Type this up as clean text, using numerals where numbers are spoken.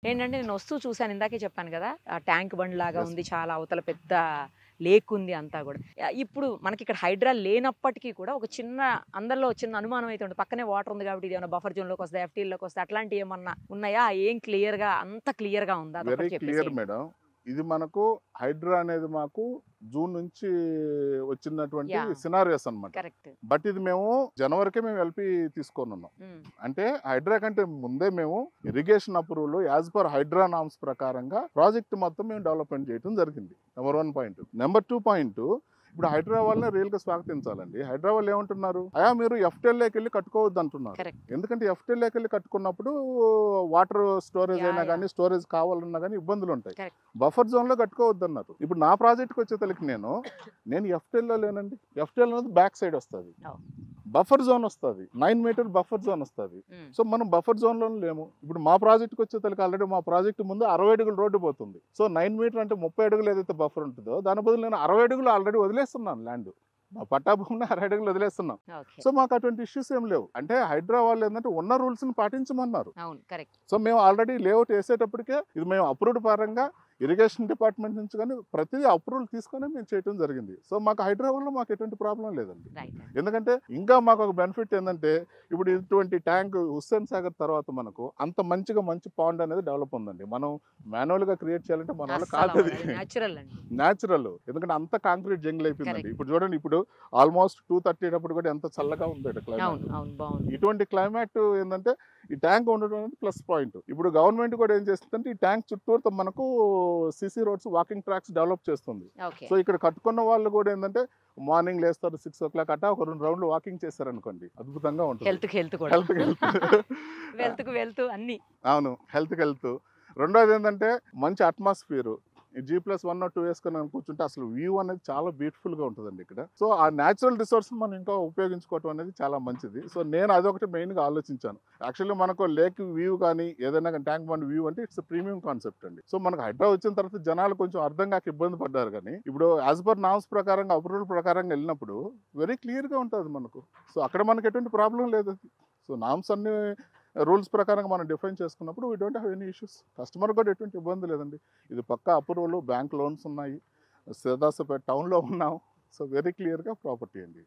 ఏంటంటే నేను వస్తూ చూసాను. ఇందాకే చెప్పాను గదా! ఆ ట్యాంక్ బండ్ లాగా యెస్. ఉంది. చాలా అవతల పెద్ద లేక్ ఉంది అంతా గూడా. ఇప్పుడు మనకిక్కడ హైడ్రా లేనప్పటికీ కూడా ఒక చిన్న అందరిలో చిన్న అనుమానం అయితే ఉంటది. పక్కనే వాటర్ ఉంది కాబట్టి ఇదేమన్నా బఫర్ జోన్‌లోకొస్తదా? ఎఫ్‌టీ‌ల్లోకొస్తదా? అట్లాంటియేమన్నా ఉన్నాయా? ఏం క్లియర్‌గా అంత క్లియర్‌గా ఉందా? వెరీ అదొక్కటి క్లియర్ చెప్పేసేయండి. మేడం. ఇది మనకు హైడ్రా అనేది మాకు జూన్ నుంచి వచ్చినటువంటి యాహ్! సినారియోస్ అన్నమాట. కరెక్ట్. బట్ ఇది మేము జనవరికే మేము ఎల్‌పి తీసుకోనున్నాం. హ్మ్. అంటే హైడ్రా కంటే ముందే మేము irrigation approval as per Hydraa norms ప్రకారంగా ప్రాజెక్ట్ మొత్తం మేము డెవలప్‌మెంట్ చేయడం జరిగింది. Number 1 point. నంబర్ 2 పాయింట్, ఇప్పుడు హైడ్రా వాళ్ళని రియల్‌గా స్వాగతించాలండి. హైడ్రా వాళ్ళు ఏమంటున్నారు? అయ్యా మీరు ఎఫ్‌టిఎల్‌లోకెళ్ళి కట్టుకోవద్దు అంటున్నారు. కరెక్ట్. ఎందుకంటే ఎఫ్‌టిఎల్‌లోకెళ్ళి కట్టుకున్నప్పుడు వాటర్ స్టోరేజ్ యాహ్! అయినా యాహ్! గానీ, స్టోరేజ్ కావాలన్నా గానీ ఇబ్బందులుంటాయి. కరెక్ట్. బఫర్ జోన్‌లో కట్టుకోవద్దన్నారు. ఇప్పుడు నా ప్రాజెక్ట్‌కి వచ్చేతలకి నేను ఎఫ్‌టిఎల్‌లో లేనండి. ఎఫ్‌టిఎల్ అనేది బ్యాక్ సైడ్ వస్తది. ఓహ్! బఫర్ జోన్ వస్తది. 9 మీటర్ బఫర్ జోన్ వస్తది. హ్మ్. సో మనం బఫర్ జోన్‌లోనే లేము. ఇప్పుడు మా ప్రాజెక్ట్‌కి వచ్చేతలకి ఆల్రెడీ మా ప్రాజెక్ట్ ముందు 60 అడుగుల రోడ్డు పోతుంది. సో 9 మీటర్ అంటే 30 అడుగులు ఏదైతే బఫర్ ఉంటుందో దాని బదులు నేను 60 అడుగులు ఆల్రెడీ వదిలేస్తున్నాను ల్యాండ్. మా పట్టా భూమిని 60 అడుగులు వదిలేస్తున్నాం. ఓకే. సో మాకు అటువంటి ఇష్యూస్ ఏం లేవు. అంటే హైడ్రా వాళ్ళు ఏంటంటే ఉన్న రూల్స్‌ని పాటించమన్నారు. అవును. కరెక్ట్. సో మేము ఆల్రెడీ లేఅవుట్ వేసేటప్పటికే ఇది మేము అప్రూవ్డ్ పరంగా ఇరిగేషన్ డిపార్ట్మెంట్ నుంచి కానీ ప్రతిదీ అప్రూవల్ తీసుకొని మేము చేయడం జరిగింది. సో మాకు హైదరాబాద్లో మాకు ఎటువంటి ప్రాబ్లం లేదండి. రైట్. ఎందుకంటే ఇంకా మాకు ఒక బెనిఫిట్ ఏంటంటే ఇప్పుడు ఇటువంటి ట్యాంక్ హుస్సేన్ సాగర్ తర్వాత మనకు అంత మంచి పాండ్ అనేది డెవలప్ ఉందండి. మనం మాన్యువల్గా క్రియేట్ చేయాలంటే మన వల్ల అస్సలు కాదు. అవ్వదు. అది న్యాచురల్ అండి. న్యాచురల్, ఎందుకంటే అంత కాంక్రీట్ జంగిల్ అయిపోయిందండి. కరెక్ట్. ఇప్పుడు చూడండి, ఇప్పుడు ఆల్మోస్ట్ 2:30 అప్పుడు కూడా ఎంత చల్లగా ఉంది అవును. క్లైమేట్. అవును. బావుంది. ఇటువంటి క్లైమేట్ ఏంటంటే ఈ ట్యాంక్ ఉండడం అనేది ప్లస్ పాయింట్. ఇప్పుడు గవర్నమెంట్ కూడా ఏం చేస్తుందంటే ఈ ట్యాంక్ చుట్టూతో మనకు CC roads, walking tracks develop చేస్తుంది. ఓకే. సో ఇక్కడ కట్టుకున్న వాళ్ళు కూడా ఏంటంటే మార్నింగ్ లేస్తారు 6:00 అట్టా ఒక 2 రౌండ్లు వాకింగ్ చేశారనుకోండి, అద్భుతంగా ఉంటుంది. హెల్త్ కూడా. హెల్త్ వెల్త్‌కు అన్నీ. అవును, హెల్త్. రెండోది ఏంటంటే మంచి అట్మాస్ఫియర్. ఈ G+1 2 వేసుకొని కూర్చుంటే అసలు వ్యూ అనేది చాలా బ్యూటిఫుల్ గా ఉంటుందండి ఇక్కడ. సో ఆ న్యాచురల్ రిసోర్స్ మనం ఇంకా ఉపయోగించుకోవటం అనేది చాలా మంచిది. సో నేను అదొకటి మెయిన్ గా ఆలోచించాను. యాక్చువల్లీ మనకు లేక్ వ్యూ కానీ ఏదైనా ట్యాంక్ బండ్ వ్యూ అంటే ఇట్స్ ప్రీమియం కాన్సెప్ట్ అండి. సో మనకు హైడ్రా వచ్చిన తర్వాత జనాలు కొంచెం అర్థం కాక ఇబ్బంది పడ్డారు, కానీ ఇప్పుడు యాజ్ పర్ నామ్స్ ప్రకారంగా అప్రూవల్ ప్రకారంగా వెళ్ళినప్పుడు వెరీ క్లియర్ గా ఉంటుంది మనకు. సో అక్కడ మనకి ఎటువంటి ప్రాబ్లం లేదు. సో నామ్స్ అన్ని రూల్స్ ప్రకారంగా మనం డిఫైన్ చేసుకున్నప్పుడు we don't have any issues. Customer కూడా ఎటువంటి ఇబ్బంది లేదండి. ఇది పక్కా అప్రూవల్, బ్యాంక్ లోన్స్ ఉన్నాయి, సిదాసపేట టౌన్లో ఉన్నాం. సో వెరీ క్లియర్గా ప్రాపర్టీ అండి.